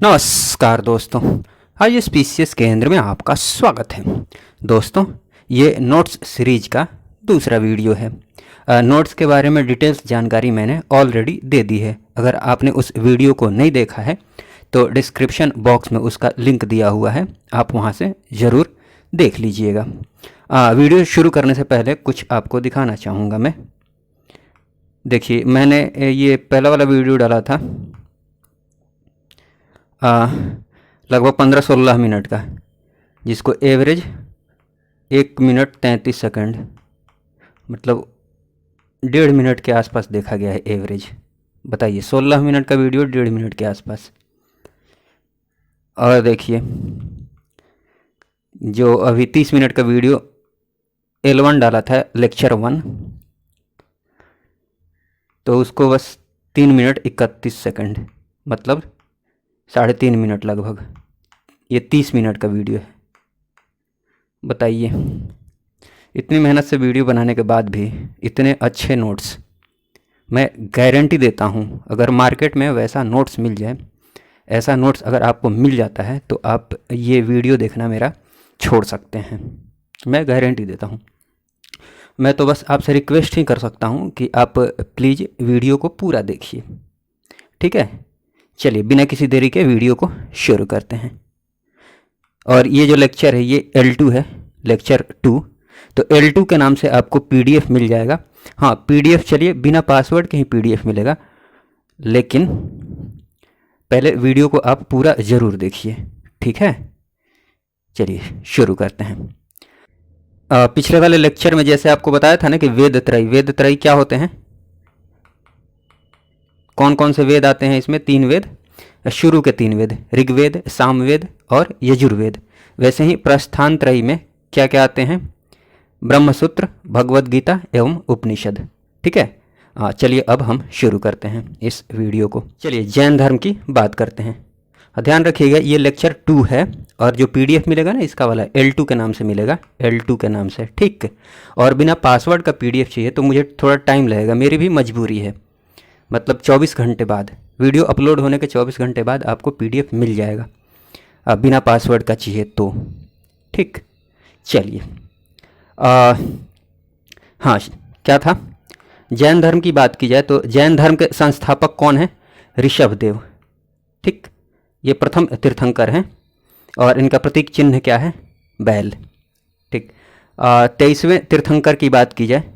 नमस्कार दोस्तों। आज स्पीशियस केंद्र में आपका स्वागत है। दोस्तों, ये नोट्स सीरीज का दूसरा वीडियो है। नोट्स के बारे में डिटेल्स जानकारी मैंने ऑलरेडी दे दी है। अगर आपने उस वीडियो को नहीं देखा है तो डिस्क्रिप्शन बॉक्स में उसका लिंक दिया हुआ है, आप वहाँ से ज़रूर देख लीजिएगा। वीडियो शुरू करने से पहले कुछ आपको दिखाना चाहूँगा मैं। देखिए, मैंने ये पहला वाला वीडियो डाला था लगभग 15-16 मिनट का, जिसको एवरेज 1 मिनट 33 सेकंड मतलब 1.5 मिनट के आसपास देखा गया है एवरेज। बताइए, 16 मिनट का वीडियो 1.5 मिनट के आसपास। और देखिए, जो अभी 30 मिनट का वीडियो L1 डाला था, लेक्चर 1, तो उसको बस 3 मिनट 31 सेकंड मतलब 3.5 मिनट लगभग। ये 30 मिनट का वीडियो है। बताइए, इतनी मेहनत से वीडियो बनाने के बाद भी इतने अच्छे नोट्स, मैं गारंटी देता हूँ, अगर मार्केट में वैसा नोट्स मिल जाए, ऐसा नोट्स अगर आपको मिल जाता है तो आप ये वीडियो देखना मेरा छोड़ सकते हैं। मैं गारंटी देता हूँ। मैं तो बस आपसे रिक्वेस्ट ही कर सकता हूँ कि आप प्लीज़ वीडियो को पूरा देखिए, ठीक है। चलिए, बिना किसी देरी के वीडियो को शुरू करते हैं। और ये जो लेक्चर है ये L2 है, लेक्चर 2। तो L2 के नाम से आपको PDF मिल जाएगा। हाँ, PDF, चलिए बिना पासवर्ड के ही PDF मिलेगा, लेकिन पहले वीडियो को आप पूरा ज़रूर देखिए, ठीक है। चलिए शुरू करते हैं। पिछले वाले लेक्चर में जैसे आपको बताया था ना कि वेद त्रयी क्या होते हैं, कौन कौन से वेद आते हैं इसमें। 3 वेद, शुरू के 3 वेद, ऋग्वेद, सामवेद और यजुर्वेद। वैसे ही प्रस्थान त्रयी में क्या क्या आते हैं, ब्रह्मसूत्र, भगवद गीता एवं उपनिषद, ठीक है। चलिए अब हम शुरू करते हैं इस वीडियो को। चलिए जैन धर्म की बात करते हैं। ध्यान रखिएगा, ये लेक्चर 2 है और जो PDF मिलेगा ना, इसका वाला L2 के नाम से मिलेगा, L2 के नाम से, ठीक। और बिना पासवर्ड का PDF चाहिए तो मुझे थोड़ा टाइम लगेगा, मेरी भी मजबूरी है। मतलब 24 घंटे बाद, वीडियो अपलोड होने के 24 घंटे बाद आपको PDF मिल जाएगा, बिना पासवर्ड का चाहिए तो, ठीक। चलिए, हाँ, क्या था, जैन धर्म की बात की जाए तो जैन धर्म के संस्थापक कौन है, ऋषभदेव, ठीक। ये प्रथम तीर्थंकर हैं और इनका प्रतीक चिन्ह क्या है, बैल, ठीक। 23वें तीर्थंकर की बात की जाए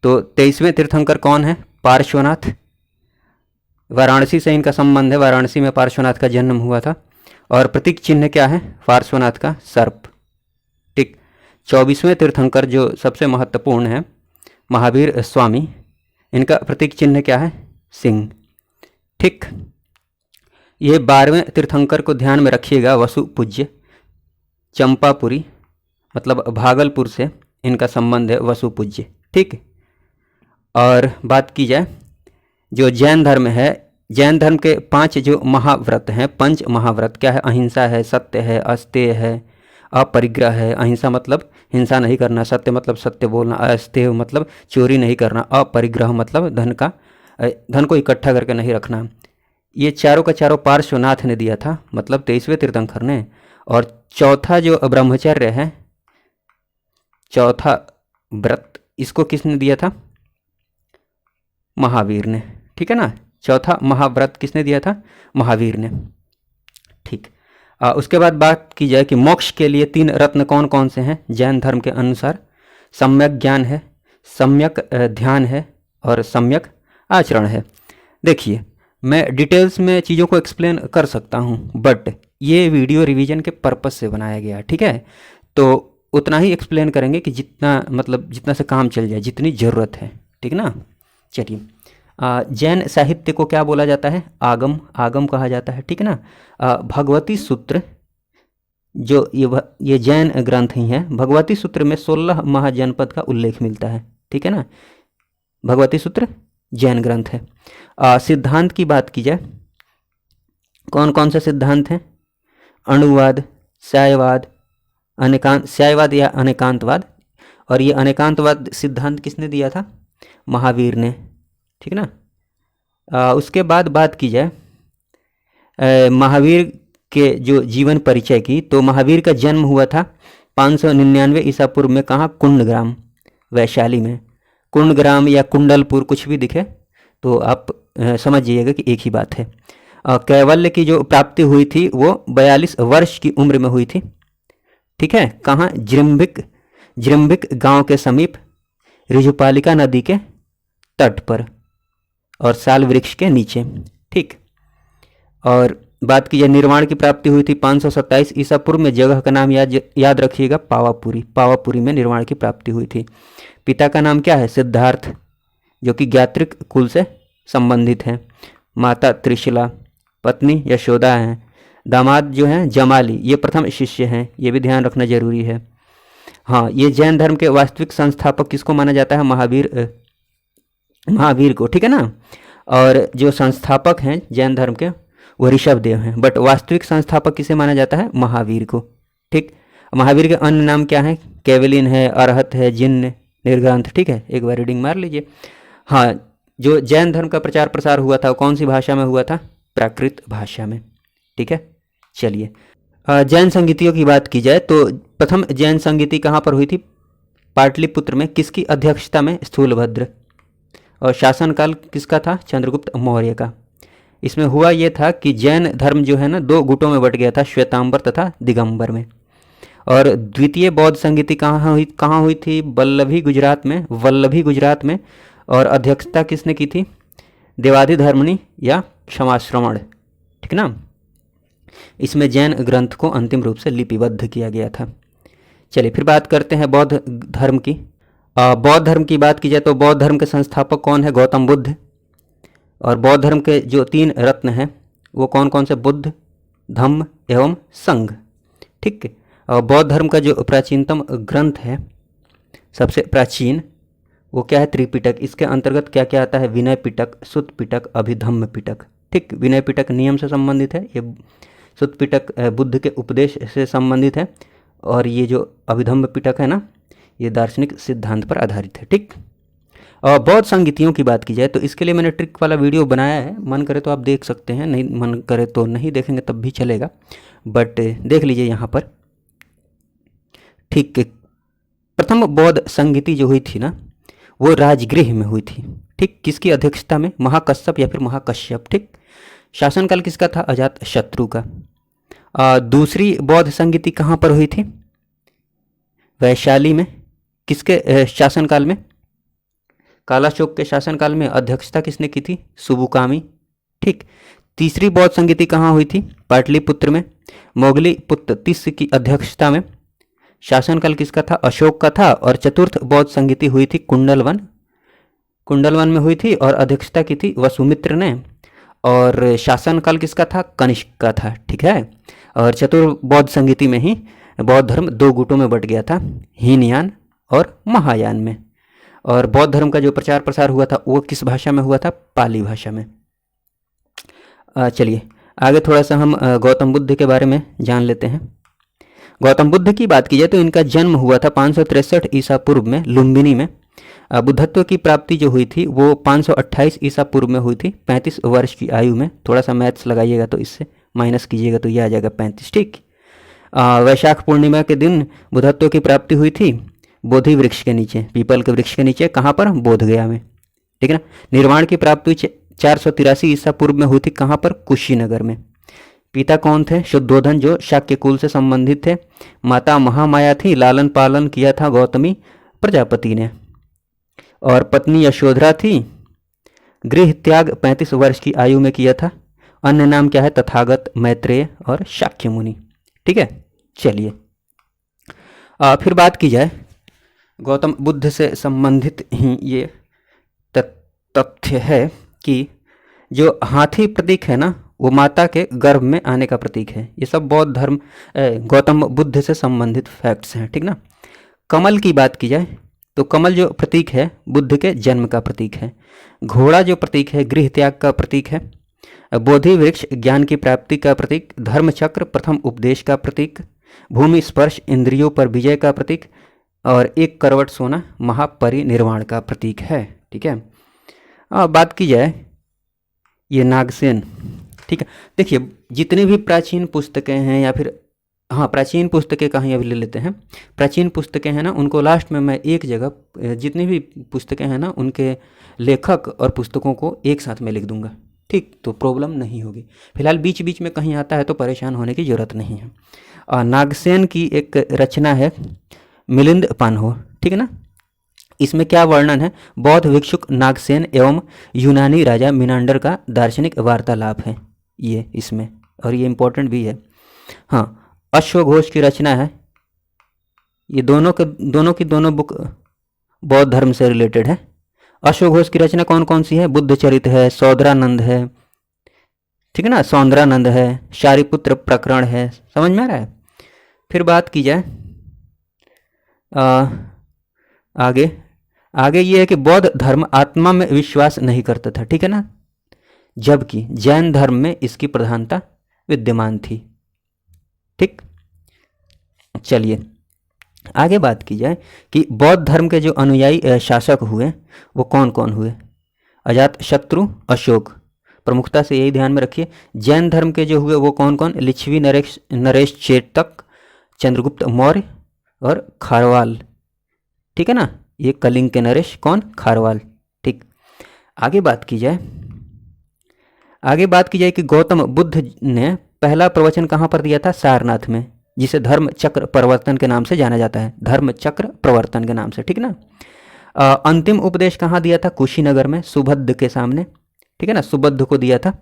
तो 23वें तीर्थंकर कौन है, पार्श्वनाथ। वाराणसी से इनका संबंध है, वाराणसी में पार्श्वनाथ का जन्म हुआ था और प्रतीक चिन्ह क्या है, पार्श्वनाथ का सर्प, ठीक। 24वें तीर्थंकर जो सबसे महत्वपूर्ण है, महावीर स्वामी, इनका प्रतीक चिन्ह क्या है, सिंह, ठीक। ये 12वें तीर्थंकर को ध्यान में रखिएगा, वसु पूज्य, चंपापुरी मतलब भागलपुर से इनका संबंध है, वसु पूज्य, ठीक। और बात की जाए जो जैन धर्म है, जैन धर्म के 5 जो महाव्रत हैं, पंच महाव्रत क्या है, अहिंसा है, सत्य है, अस्तेय है, अपरिग्रह है। अहिंसा मतलब हिंसा नहीं करना, सत्य मतलब सत्य बोलना, अस्तेय मतलब चोरी नहीं करना, अपरिग्रह मतलब धन को इकट्ठा करके नहीं रखना। ये चारों का चारों पार्श्वनाथ ने दिया था, मतलब 23वें तीर्थंकर ने। और चौथा जो ब्रह्मचर्य है, चौथा व्रत, इसको किसने दिया था, महावीर ने, ठीक है ना। चौथा महाव्रत किसने दिया था, महावीर ने, ठीक। उसके बाद बात की जाए कि मोक्ष के लिए 3 रत्न कौन कौन से हैं जैन धर्म के अनुसार, सम्यक ज्ञान है, सम्यक ध्यान है और सम्यक आचरण है। देखिए, मैं डिटेल्स में चीज़ों को एक्सप्लेन कर सकता हूँ, बट ये वीडियो रिवीजन के पर्पस से बनाया गया, ठीक है। तो उतना ही एक्सप्लेन करेंगे कि जितना से काम चल जाए, जितनी ज़रूरत है, ठीक ना। चलिए, जैन साहित्य को क्या बोला जाता है, आगम कहा जाता है, ठीक है ना। भगवती सूत्र जो ये जैन ग्रंथ ही है, भगवती सूत्र में 16 महाजनपद का उल्लेख मिलता है, ठीक है ना। भगवती सूत्र जैन ग्रंथ है। सिद्धांत की बात की जाए, कौन कौन से सिद्धांत हैं, अणुवाद, सायवाद, सायवाद या अनेकांतवाद। और ये अनेकांतवाद सिद्धांत किसने दिया था, महावीर ने, ठीक ना। उसके बाद बात की जाए महावीर के जो जीवन परिचय की, तो महावीर का जन्म हुआ था 599 ईसा पूर्व में। कहाँ? कुंडग्राम, वैशाली में। कुंडग्राम या कुंडलपुर कुछ भी दिखे तो आप समझ जाइएगा कि एक ही बात है। कैवल्य की जो प्राप्ति हुई थी वो 42 वर्ष की उम्र में हुई थी। ठीक है। कहाँ? जृंभिक गांव के समीप, ऋजुपालिका नदी के तट पर और साल वृक्ष के नीचे। ठीक। और बात की जाए निर्वाण की प्राप्ति हुई थी 527 ईसा पूर्व में। जगह का नाम याद रखिएगा, पावापुरी। पावापुरी में निर्वाण की प्राप्ति हुई थी। पिता का नाम क्या है? सिद्धार्थ, जो कि ज्ञात्रिक कुल से संबंधित हैं। माता त्रिशला, पत्नी यशोदा हैं। दामाद जो हैं जमाली, ये प्रथम शिष्य हैं, ये भी ध्यान रखना जरूरी है। हाँ, ये जैन धर्म के वास्तविक संस्थापक किसको माना जाता है? महावीर को। ठीक है ना। और जो संस्थापक हैं जैन धर्म के वो ऋषभदेव हैं, बट वास्तविक संस्थापक किसे माना जाता है? महावीर को। ठीक। महावीर के अन्य नाम क्या हैं? केवलिन है, अरहत है, जिन्न, निर्ग्रंथ। ठीक है, एक बार रीडिंग मार लीजिए। हाँ, जो जैन धर्म का प्रचार प्रसार हुआ था वो कौन सी भाषा में हुआ था? प्राकृत भाषा में। ठीक है। चलिए, जैन संगीतियों की बात की जाए तो प्रथम जैन संगीति कहाँ पर हुई थी? पाटलिपुत्र में। किसकी अध्यक्षता में? स्थूलभद्र। और शासनकाल किसका था? चंद्रगुप्त मौर्य का। इसमें हुआ ये था कि जैन धर्म जो है ना दो गुटों में बट गया था, श्वेतांबर तथा दिगंबर में। और द्वितीय बौद्ध संगीति कहाँ हुई थी? वल्लभी गुजरात में। और अध्यक्षता किसने की थी? देवादि धर्मणी या क्षमाश्रवण। ठीक ना। इसमें जैन ग्रंथ को अंतिम रूप से लिपिबद्ध किया गया था। चलिए फिर बात करते हैं बौद्ध धर्म की। बौद्ध धर्म की बात की जाए तो बौद्ध धर्म के संस्थापक कौन है? गौतम बुद्ध। और बौद्ध धर्म के जो 3 रत्न हैं वो कौन कौन से? बुद्ध, धम्म एवं संघ। ठीक। और बौद्ध धर्म का जो प्राचीनतम ग्रंथ है, सबसे प्राचीन, वो क्या है? त्रिपिटक। इसके अंतर्गत क्या क्या आता है? विनय पिटक, सुत्त पिटक, अभिधम्म पिटक। ठीक। विनय पिटक नियम से संबंधित है, ये सुत्त पिटक बुद्ध के उपदेश से संबंधित है, और ये जो अभिधम्म पिटक है ना, ये दार्शनिक सिद्धांत पर आधारित है। ठीक। और बौद्ध संगीतियों की बात की जाए तो इसके लिए मैंने ट्रिक वाला वीडियो बनाया है, मन करे तो आप देख सकते हैं, नहीं मन करे तो नहीं देखेंगे तब भी चलेगा, बट देख लीजिए यहाँ पर। ठीक। प्रथम बौद्ध संगीति जो हुई थी ना वो राजगृह में हुई थी। ठीक। किसकी अध्यक्षता में? महाकश्यप या फिर महाकश्यप। ठीक। शासनकाल किसका था? अजात शत्रु का। दूसरी बौद्ध संगीति कहाँ पर हुई थी? वैशाली में। किसके शासनकाल में? कालाशोक के शासनकाल में। अध्यक्षता किसने की थी? सुबुकामी। ठीक। तीसरी बौद्ध संगीति कहाँ हुई थी? पाटलिपुत्र में, मोगली पुत्र तिस्य की अध्यक्षता में। शासनकाल किसका था? अशोक का था। और चतुर्थ बौद्ध संगीति हुई थी कुंडलवन में हुई थी, और अध्यक्षता की थी वसुमित्र ने। और शासनकाल किसका था? कनिष्क का था। ठीक है। और चतुर्थ बौद्ध संगीति में ही बौद्ध धर्म 2 गुटों में बट गया था, हीनयान और महायान में। और बौद्ध धर्म का जो प्रचार प्रसार हुआ था वो किस भाषा में हुआ था? पाली भाषा में। चलिए आगे थोड़ा सा हम गौतम बुद्ध के बारे में जान लेते हैं। गौतम बुद्ध की बात की जाए तो इनका जन्म हुआ था 563 ईसा पूर्व में लुम्बिनी में। बुद्धत्व की प्राप्ति जो हुई थी वो 528 ईसा पूर्व में हुई थी, 35 वर्ष की आयु में। थोड़ा सा मैथ्स लगाइएगा तो इससे माइनस कीजिएगा तो ये आ जाएगा 35। ठीक। वैशाख पूर्णिमा के दिन बुद्धत्व की प्राप्ति हुई थी बोधि वृक्ष के नीचे, पीपल के वृक्ष के नीचे। कहाँ पर? बोधगया में। ठीक है ना। निर्वाण की प्राप्ति 483 ईसा पूर्व में हुई थी। कहाँ पर? कुशीनगर में। पिता कौन थे? शुद्धोधन, जो शाक्य कुल से संबंधित थे। माता महामाया थी, लालन पालन किया था गौतमी प्रजापति ने। और पत्नी यशोधरा थी, गृह त्याग 35 वर्ष की आयु में किया था। अन्य नाम क्या है? तथागत, मैत्रेय और शाक्य मुनि। ठीक है। चलिए फिर बात की जाए गौतम बुद्ध से संबंधित ही ये तथ्य है कि जो हाथी प्रतीक है ना वो माता के गर्भ में आने का प्रतीक है। ये सब बौद्ध धर्म गौतम बुद्ध से संबंधित फैक्ट्स हैं। ठीक ना। कमल की बात की जाए तो कमल जो प्रतीक है बुद्ध के जन्म का प्रतीक है। घोड़ा जो प्रतीक है गृह त्याग का प्रतीक है। बोधि वृक्ष ज्ञान की प्राप्ति का प्रतीक। धर्म चक्र प्रथम उपदेश का प्रतीक। भूमि स्पर्श इंद्रियों पर विजय का प्रतीक। और 1 करवट सोना महापरिनिर्वाण का प्रतीक है। ठीक है। बात की जाए ये नागसेन ठीक है। देखिए जितनी भी प्राचीन पुस्तकें हैं या फिर, हाँ प्राचीन पुस्तकें कहीं अभी ले लेते हैं। प्राचीन पुस्तकें हैं ना, उनको लास्ट में मैं एक जगह जितनी भी पुस्तकें हैं ना उनके लेखक और पुस्तकों को एक साथ में लिख दूंगा, ठीक, तो प्रॉब्लम नहीं होगी। फिलहाल बीच बीच में कहीं आता है तो परेशान होने की ज़रूरत नहीं है। नागसेन की एक रचना है मिलिंद पान्हो, ठीक है ना। इसमें क्या वर्णन है? बौद्ध भिक्षुक नागसेन एवं यूनानी राजा मिनांडर का दार्शनिक वार्तालाप है ये इसमें, और ये इम्पोर्टेंट भी है। हाँ, अश्वघोष की रचना है। ये दोनों की दोनों बुक बौद्ध धर्म से रिलेटेड है। अश्वघोष की रचना कौन कौन सी है? बुद्ध चरित है, सौदरानंद है, ठीक है ना, सौंदरानंद है, शारिपुत्र प्रकरण है, समझ में आ रहा है। फिर बात की जाए आगे आगे ये है कि बौद्ध धर्म आत्मा में विश्वास नहीं करता था, ठीक है ना, जबकि जैन धर्म में इसकी प्रधानता विद्यमान थी। ठीक, चलिए आगे बात की जाए कि बौद्ध धर्म के जो अनुयायी शासक हुए वो कौन कौन हुए? अजातशत्रु, अशोक, प्रमुखता से यही ध्यान में रखिए। जैन धर्म के जो हुए वो कौन कौन? लिच्छवी नरेश चेतक, चंद्रगुप्त मौर्य और खारवाल, ठीक है ना, ये कलिंग के नरेश कौन? खारवाल। ठीक, आगे बात की जाए कि गौतम बुद्ध ने पहला प्रवचन कहाँ पर दिया था? सारनाथ में, जिसे धर्म चक्र प्रवर्तन के नाम से जाना जाता है, धर्म चक्र प्रवर्तन के नाम से, ठीक ना। अंतिम उपदेश कहाँ दिया था? कुशीनगर में, सुबुद्ध के सामने, ठीक है ना, सुबुद्ध को दिया था।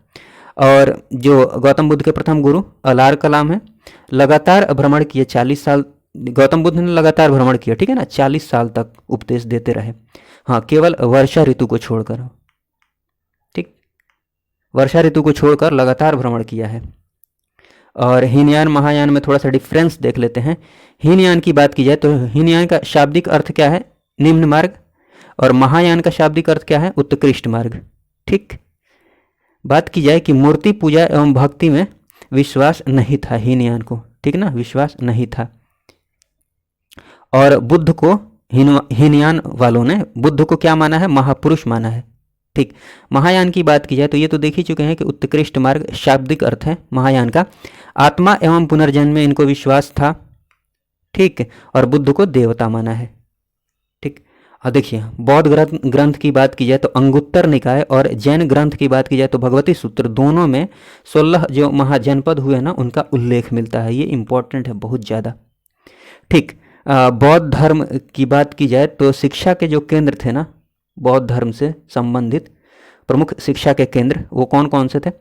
और जो गौतम बुद्ध के प्रथम गुरु अलार कलाम है, लगातार भ्रमण किए 40 साल गौतम बुद्ध ने लगातार भ्रमण किया, ठीक है ना, 40 साल तक उपदेश देते रहे। हाँ, केवल वर्षा ऋतु को छोड़कर, ठीक, वर्षा ऋतु को छोड़कर लगातार भ्रमण किया है। और हीनयान महायान में थोड़ा सा डिफरेंस देख लेते हैं। हीनयान की बात की जाए तो हीनयान का शाब्दिक अर्थ क्या है? निम्न मार्ग, और महायान का शाब्दिक अर्थ क्या है? उत्कृष्ट मार्ग। ठीक, बात की जाए कि मूर्ति पूजा एवं भक्ति में विश्वास नहीं था हीनयान को, ठीक ना, विश्वास नहीं था। और बुद्ध को हीनयान वालों ने बुद्ध को क्या माना है? महापुरुष माना है। ठीक, महायान की बात की जाए तो ये तो देख ही चुके हैं कि उत्कृष्ट मार्ग शाब्दिक अर्थ है महायान का। आत्मा एवं पुनर्जन्म में इनको विश्वास था, ठीक, और बुद्ध को देवता माना है। ठीक, और देखिए बौद्ध ग्रंथ की बात की जाए तो अंगुत्तर निकाय और जैन ग्रंथ की बात की जाए तो भगवती सूत्र, दोनों में 16 जो महाजनपद हुए ना उनका उल्लेख मिलता है। ये इंपॉर्टेंट है बहुत ज़्यादा। ठीक, बौद्ध धर्म की बात की जाए तो शिक्षा के जो केंद्र थे ना बौद्ध धर्म से संबंधित प्रमुख शिक्षा के केंद्र वो कौन कौन से थे?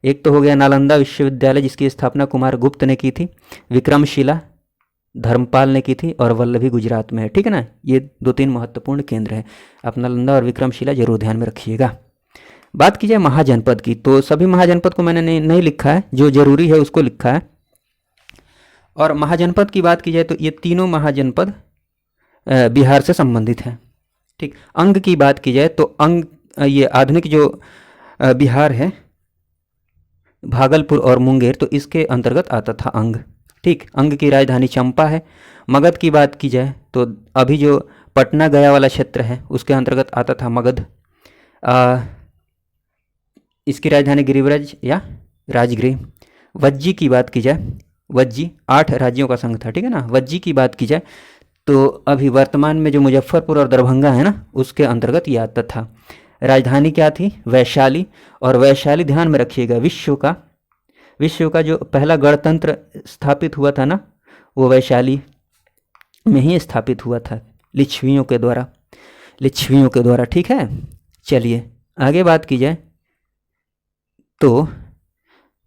एक तो हो गया नालंदा विश्वविद्यालय, जिसकी स्थापना कुमार गुप्त ने की थी, विक्रमशिला धर्मपाल ने की थी, और वल्लभी गुजरात में है, ठीक है ना। ये 2-3 महत्वपूर्ण केंद्र हैं, आप नालंदा और विक्रमशिला जरूर ध्यान में रखिएगा। बात की जाए महाजनपद की तो सभी महाजनपद को मैंने नहीं लिखा है, जो जरूरी है उसको लिखा है। और महाजनपद की बात की जाए तो ये तीनों महाजनपद बिहार से संबंधित हैं। ठीक, अंग की बात की जाए तो अंग ये आधुनिक जो बिहार है, भागलपुर और मुंगेर, तो इसके अंतर्गत आता था अंग। ठीक, अंग की राजधानी चंपा है। मगध की बात की जाए तो अभी जो पटना गया वाला क्षेत्र है उसके अंतर्गत आता था मगध। इसकी राजधानी गिरिव्रज या राजगृह। वज्जी की बात की जाए, वज्जी 8 राज्यों का संघ था, ठीक है ना। वज्जी की बात की जाए तो अभी वर्तमान में जो मुजफ्फरपुर और दरभंगा है ना उसके अंतर्गत ये आता था। राजधानी क्या थी? वैशाली। और वैशाली ध्यान में रखिएगा, विश्व का जो पहला गणतंत्र स्थापित हुआ था ना वो वैशाली में ही स्थापित हुआ था लिच्छवियों के द्वारा, ठीक है। चलिए आगे बात की जाए तो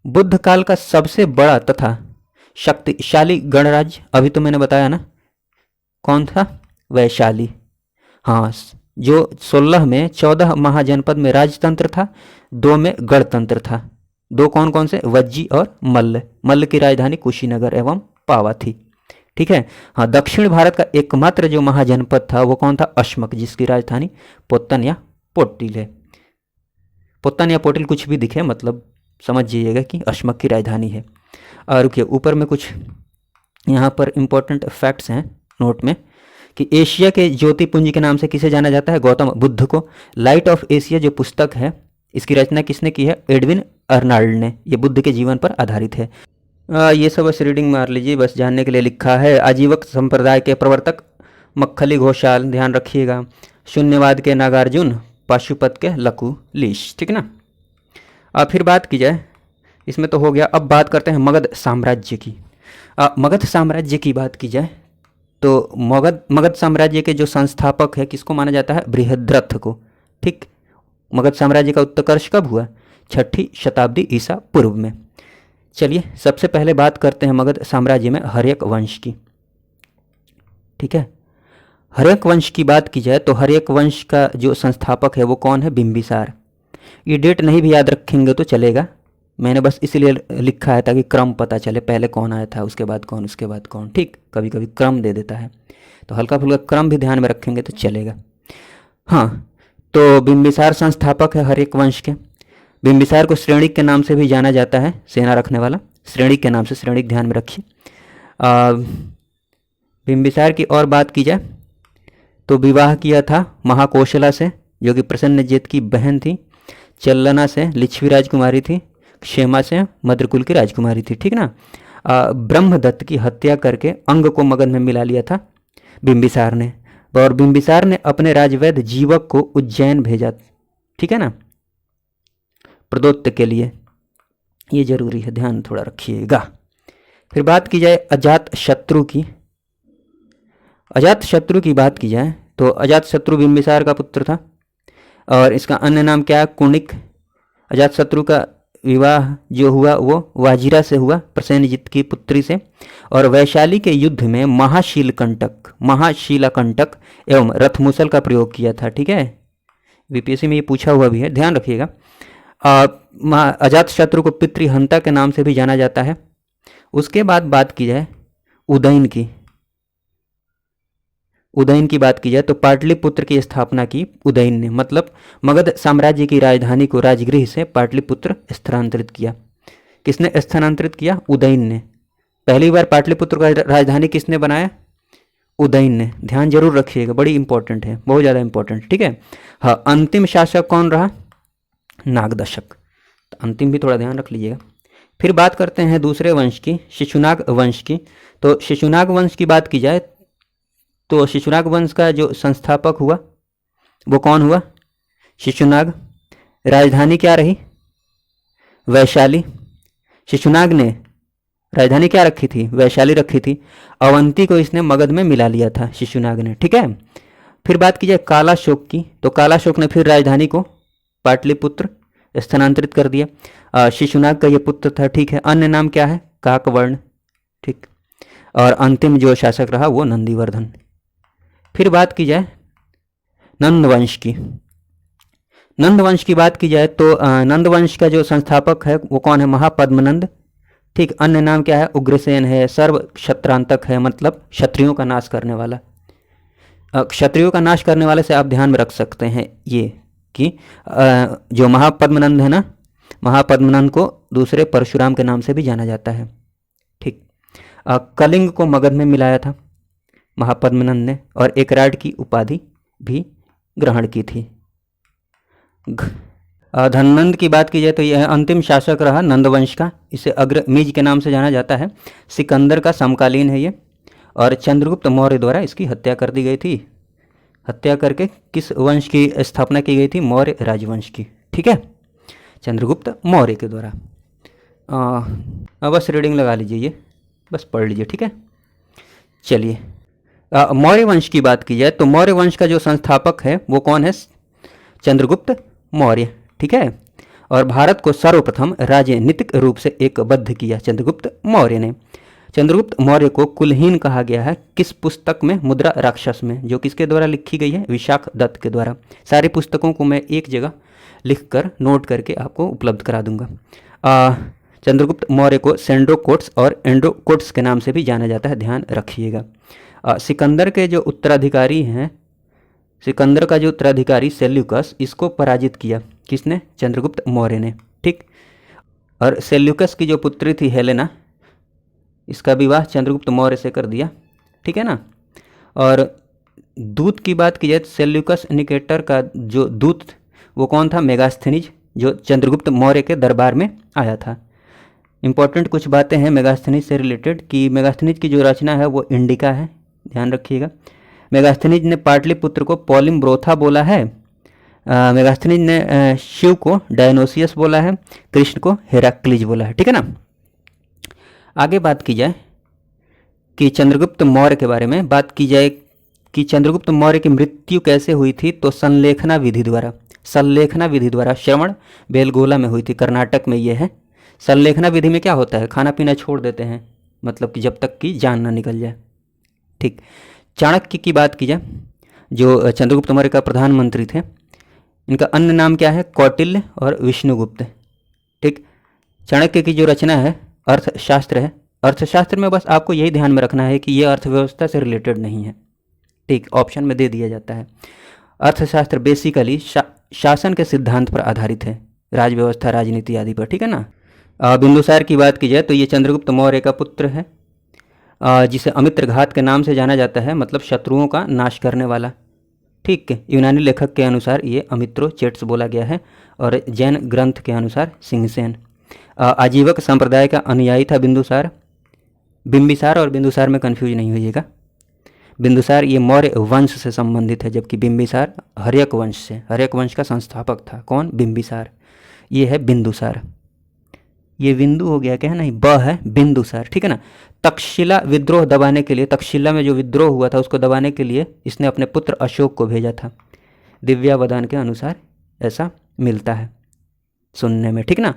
बुद्ध काल का सबसे बड़ा तथा शक्तिशाली गणराज्य अभी तो मैंने बताया ना कौन था? वैशाली। हाँ, जो 16 में 14 महाजनपद में राजतंत्र था, 2 में गणतंत्र था। 2 कौन कौन से? वज्जी और मल्ल की राजधानी कुशीनगर एवं पावा थी, ठीक है। हाँ, दक्षिण भारत का एकमात्र जो महाजनपद था वो कौन था? अश्मक, जिसकी राजधानी पोत्तन या पोटिल है। पोत्तन या पोटिल कुछ भी दिखे, मतलब समझ जाइएगा कि अश्मक की राजधानी है। और रुकिए, ऊपर में कुछ यहाँ पर इम्पोर्टेंट फैक्ट्स हैं नोट में कि एशिया के ज्योतिपुंज के नाम से किसे जाना जाता है? गौतम बुद्ध को। लाइट ऑफ एशिया जो पुस्तक है इसकी रचना किसने की है? एडविन अर्नाल्ड ने। ये बुद्ध के जीवन पर आधारित है। ये सब बस रीडिंग मार लीजिए, बस जानने के लिए लिखा है। आजीवक संप्रदाय के प्रवर्तक मक्खली घोषाल, ध्यान रखिएगा। शून्यवाद के नागार्जुन, पाशुपत के लकू लीश, ठीक है ना। अब फिर बात की जाए, इसमें तो हो गया। अब बात करते हैं मगध साम्राज्य की। मगध साम्राज्य की बात की जाए तो मगध साम्राज्य के जो संस्थापक है किसको माना जाता है? बृहद्रथ को। ठीक, मगध साम्राज्य का उत्कर्ष कब हुआ? 6ठी शताब्दी ईसा पूर्व में। चलिए सबसे पहले बात करते हैं मगध साम्राज्य में हर्यक वंश की। ठीक है, हर्यक वंश की बात की जाए तो हर्यक वंश का जो संस्थापक है वो कौन है? बिंबिसार। ये डेट नहीं भी याद रखेंगे तो चलेगा, मैंने बस इसलिए लिखा है ताकि क्रम पता चले, पहले कौन आया था, उसके बाद कौन, उसके बाद कौन। ठीक, कभी कभी क्रम दे देता है, तो हल्का फुल्का क्रम भी ध्यान में रखेंगे तो चलेगा। हाँ, तो बिंबिसार संस्थापक है हर्यक वंश के। बिंबिसार को श्रेणिक के नाम से भी जाना जाता है, सेना रखने वाला, श्रेणिक के नाम से, श्रेणिक ध्यान में रखिए। बिंबिसार की और बात की जाए तो विवाह किया था महाकोशला से, जो कि प्रसन्नजित की बहन थी। चल्लना से लिच्छवी राजकुमारी थी। क्षेमा से मद्रकुल की राजकुमारी थी। ठीक ना। ब्रह्मदत्त की हत्या करके अंग को मगध में मिला लिया था बिंबिसार ने, और बिंबिसार ने अपने राजवैद्य जीवक को उज्जैन भेजा। ठीक है ना, प्रदोत्त के लिए। ये जरूरी है, ध्यान थोड़ा रखिएगा। फिर बात की जाए अजात शत्रु की। अजात शत्रु की बात की जाए तो अजात शत्रु बिंबिसार का पुत्र था, और इसका अन्य नाम क्या है? कुणिक। अजात शत्रु का विवाह जो हुआ वो वाजिरा से हुआ, प्रसेनजित की पुत्री से, और वैशाली के युद्ध में महाशीलाकंटक एवं रथमुसल का प्रयोग किया था। ठीक है, वीपीएससी में ये पूछा हुआ भी है, ध्यान रखिएगा। अजात शत्रु को पितृहंता के नाम से भी जाना जाता है। उसके बाद बात की जाए उदयन की। उदयन की बात की जाए तो पाटलिपुत्र की स्थापना की उदयन ने, मतलब मगध साम्राज्य की राजधानी को राजगृह से पाटलिपुत्र स्थानांतरित किया। किसने स्थानांतरित किया? उदयन ने। पहली बार पाटलिपुत्र का राजधानी किसने बनाया? उदयन ने। ध्यान जरूर रखिएगा, बड़ी इंपॉर्टेंट है, बहुत ज़्यादा इंपॉर्टेंट। ठीक है। हाँ, अंतिम शासक कौन रहा? नागदशक। तो अंतिम भी थोड़ा ध्यान रख लीजिएगा। फिर बात करते हैं दूसरे वंश की, शिशुनाग वंश की। तो शिशुनाग वंश की बात की जाए तो शिशुनाग वंश का जो संस्थापक हुआ वो कौन हुआ? शिशुनाग। राजधानी क्या रही? वैशाली। शिशुनाग ने राजधानी क्या रखी थी? वैशाली रखी थी। अवंती को इसने मगध में मिला लिया था शिशुनाग ने। ठीक है। फिर बात की जाए कालाशोक की, तो कालाशोक ने फिर राजधानी को पाटलिपुत्र स्थानांतरित कर दिया। शिशुनाग का ये पुत्र था। ठीक है। अन्य नाम क्या है? काकवर्ण। ठीक। और अंतिम जो शासक रहा वो नंदीवर्धन। फिर बात की जाए नंदवंश की। नंदवंश की बात की जाए तो नंदवंश का जो संस्थापक है वो कौन है? महापद्मनंद। ठीक। अन्य नाम क्या है? उग्रसेन है। सर्व क्षत्रांतक है, मतलब क्षत्रियों का नाश करने वाला। क्षत्रियों का नाश करने वाले से आप ध्यान में रख सकते हैं ये कि जो महापद्मनंद है ना, महापद्मनंद को दूसरे परशुराम के नाम से भी जाना जाता है। ठीक। कलिंग को मगध में मिलाया था महापद्मनंद ने, और एकराट की उपाधि भी ग्रहण की थी। धननंद की बात की जाए तो यह अंतिम शासक रहा नंदवंश का। इसे अग्रमीज के नाम से जाना जाता है। सिकंदर का समकालीन है ये, और चंद्रगुप्त मौर्य द्वारा इसकी हत्या कर दी गई थी। हत्या करके किस वंश की स्थापना की गई थी? मौर्य राजवंश की। ठीक है, चंद्रगुप्त मौर्य के द्वारा। बस रीडिंग लगा लीजिए, ये बस पढ़ लीजिए। ठीक है। चलिए, मौर्य वंश की बात की जाए तो मौर्य वंश का जो संस्थापक है वो कौन है? चंद्रगुप्त मौर्य। ठीक है। और भारत को सर्वप्रथम राजनीतिक रूप से एकबद्ध किया चंद्रगुप्त मौर्य ने। चंद्रगुप्त मौर्य को कुलहीन कहा गया है किस पुस्तक में? मुद्रा राक्षस में, जो किसके द्वारा लिखी गई है? विशाख दत्त के द्वारा। सारी पुस्तकों को मैं एक जगह लिखकर नोट करके आपको उपलब्ध करा दूंगा। चंद्रगुप्त मौर्य को सेंड्रोकोट्स और एंड्रोकोट्स के नाम से भी जाना जाता है, ध्यान रखिएगा। सिकंदर के जो उत्तराधिकारी हैं, सिकंदर का जो उत्तराधिकारी सेल्यूकस, इसको पराजित किया किसने? चंद्रगुप्त मौर्य ने। ठीक। और सेल्यूकस की जो पुत्री थी हेलेना, इसका विवाह चंद्रगुप्त मौर्य से कर दिया। ठीक है ना। और दूत की बात की जाए तो सेल्यूकस निकेटर का जो दूत वो कौन था? मेगास्थनीज। जो चंद्रगुप्त मौर्य के दरबार में आया था। इम्पॉर्टेंट कुछ बातें हैं मेगास्थनीज से रिलेटेड कि मेगास्थनीज की जो रचना है वो इंडिका है, ध्यान रखिएगा। मेगास्थनीज ने पाटलिपुत्र को पॉलिम्ब्रोथा बोला है। मेगास्थनीज ने शिव को डायनोसियस बोला है, कृष्ण को हेराक्लीज बोला है, ठीक है ना। आगे बात की जाए कि चंद्रगुप्त मौर्य के बारे में बात की जाए कि चंद्रगुप्त मौर्य की मृत्यु कैसे हुई थी, तो संलेखना विधि द्वारा श्रवण बेलगोला में हुई थी, कर्नाटक में ये है। संलेखना विधि में क्या होता है, खाना पीना छोड़ देते हैं, मतलब कि जब तक कि जान ना निकल जाए, ठीक। चाणक्य की बात की जाए जो चंद्रगुप्त मौर्य का प्रधानमंत्री थे, इनका अन्य नाम क्या है, कौटिल्य और विष्णुगुप्त, ठीक। चाणक्य की जो रचना है अर्थशास्त्र है। अर्थशास्त्र में बस आपको यही ध्यान में रखना है कि ये अर्थव्यवस्था से रिलेटेड नहीं है, ठीक, ऑप्शन में दे दिया जाता है। अर्थशास्त्र बेसिकली शासन के सिद्धांत पर आधारित है, राजव्यवस्था राजनीति आदि पर, ठीक है ना। बिंदुसार की बात की जाए तो ये चंद्रगुप्त मौर्य का पुत्र है, जिसे अमित्रघात के नाम से जाना जाता है, मतलब शत्रुओं का नाश करने वाला, ठीक है। यूनानी लेखक के अनुसार ये अमित्रोचेट्स बोला गया है और जैन ग्रंथ के अनुसार सिंहसेन। आजीवक संप्रदाय का अनुयायी था बिंदुसार। बिंबिसार और बिंदुसार में कन्फ्यूज नहीं होइएगा। बिंदुसार ये मौर्य वंश से संबंधित है, जबकि बिंबिसार हर्यक वंश से, हर्यक वंश का संस्थापक था। कौन, बिंबिसार। ये है बिंदुसार, ये बिंदु हो गया क्या, नहीं, ब है बिंदुसार, ठीक है ना। तक्षशिला विद्रोह दबाने के लिए, तक्षशिला में जो विद्रोह हुआ था उसको दबाने के लिए इसने अपने पुत्र अशोक को भेजा था, दिव्यावदान के अनुसार ऐसा मिलता है सुनने में, ठीक ना।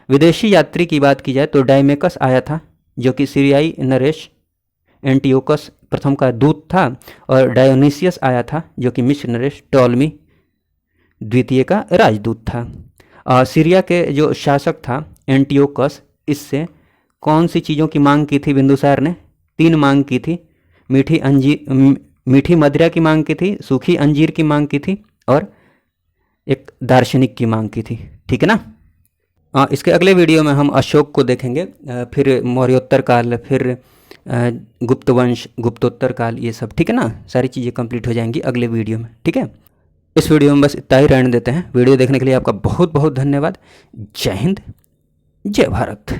विदेशी यात्री की बात की जाए तो डायमेकस आया था, जो कि सीरियाई नरेश एंटियोकस प्रथम का दूत था, और डायोनिसियस आया था जो कि मिस्र नरेश टॉलमी द्वितीय का राजदूत था। सीरिया के जो शासक था एंटियोकस, इससे कौन सी चीज़ों की मांग की थी बिंदुसार ने, 3 मांग की थी। मीठी मदिरा की मांग की थी, सूखी अंजीर की मांग की थी, और एक दार्शनिक की मांग की थी, ठीक है ना। इसके अगले वीडियो में हम अशोक को देखेंगे, फिर मौर्योत्तर काल, फिर गुप्त वंश, गुप्तोत्तर काल, ये सब, ठीक है ना। सारी चीज़ें कंप्लीट हो जाएंगी अगले वीडियो में, ठीक है। इस वीडियो में बस इतना ही रहने देते हैं। वीडियो देखने के लिए आपका बहुत बहुत धन्यवाद। जय हिंद, जय भारत।